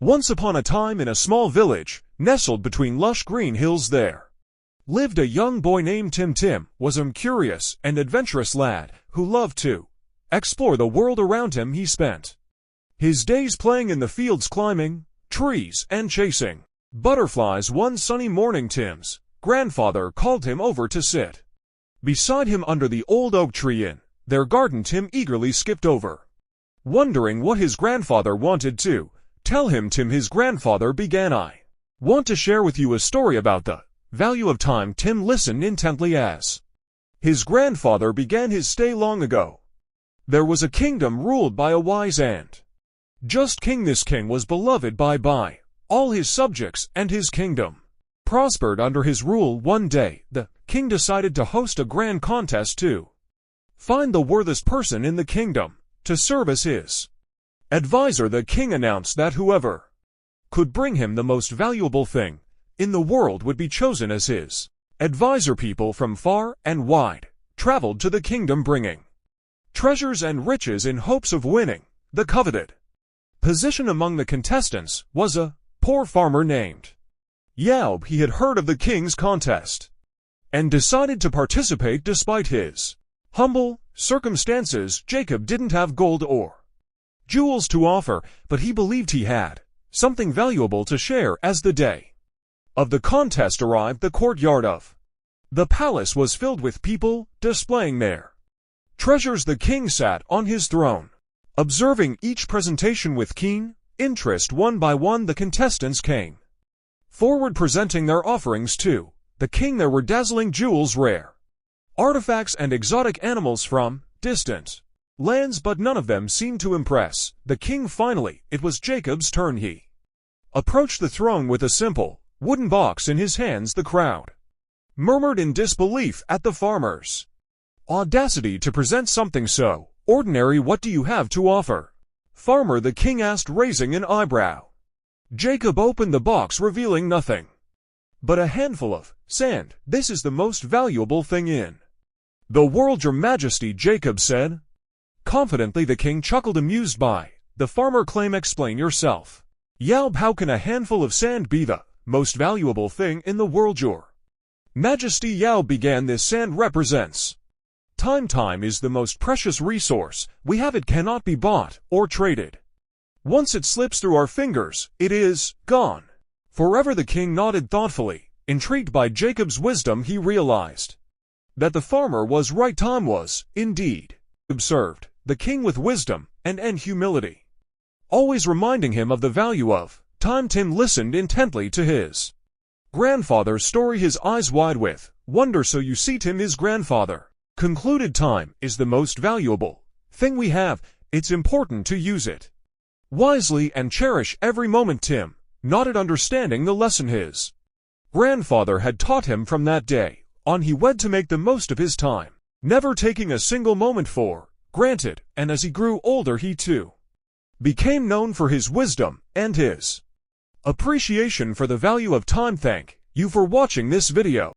Once upon a time in a small village, nestled between lush green hills there, lived a young boy named Tim. Tim was a curious and adventurous lad who loved to explore the world around him. He spent his days playing in the fields, climbing trees and chasing butterflies. One sunny morning, Tim's grandfather called him over to sit beside him under the old oak tree in their garden. Tim eagerly skipped over, wondering what his grandfather wanted to tell him. Tim, his grandfather began, "I want to share with you a story about the value of time." Tim listened intently as his grandfather began his stay. Long ago, there was a kingdom ruled by a wise and just king. This king was beloved by all his subjects, and his kingdom prospered under his rule. One day, the king decided to host a grand contest to find the worthiest person in the kingdom to serve as his advisor. The king announced that whoever could bring him the most valuable thing in the world would be chosen as his advisor. People from far and wide traveled to the kingdom, bringing treasures and riches in hopes of winning the coveted position. Among the contestants was a poor farmer named Yaub. He had heard of the king's contest and decided to participate despite his humble circumstances. Jacob didn't have gold or jewels to offer, but he believed he had something valuable to share. As the day of the contest arrived, the courtyard of the palace was filled with people displaying their treasures. The king sat on his throne, observing each presentation with keen interest. One by one, the contestants came forward, presenting their offerings to the king. There were dazzling jewels, rare artifacts, and exotic animals from distant lands, but none of them seemed to impress the king. Finally, it was Jacob's turn. He approached the throne with a simple wooden box in his hands. The crowd murmured in disbelief at the farmer's audacity to present something so ordinary. "What do you have to offer, farmer?" the king asked, raising an eyebrow. Jacob opened the box, revealing nothing but a handful of sand. "This is the most valuable thing in the world, your majesty," Jacob said confidently. The king chuckled, amused by the farmer claim. "Explain yourself, Yaub. How can a handful of sand be the most valuable thing in the world, your majesty?" Yaub began, "This sand represents time. Time is the most precious resource we have. It cannot be bought or traded. Once it slips through our fingers, it is gone forever." The king nodded thoughtfully. Intrigued by Jacob's wisdom, he realized that the farmer was right. Time was, indeed, observed the king with wisdom and humility, always reminding him of the value of time. Tim listened intently to his grandfather's story, his eyes wide with wonder. "So you see, Tim," his grandfather concluded, "time is the most valuable thing we have. It's important to use it wisely and cherish every moment." Tim nodded, understanding the lesson his grandfather had taught him. From that day on, he wed to make the most of his time, never taking a single moment for granted. And as he grew older, he too became known for his wisdom and his appreciation for the value of time. Thank you for watching this video.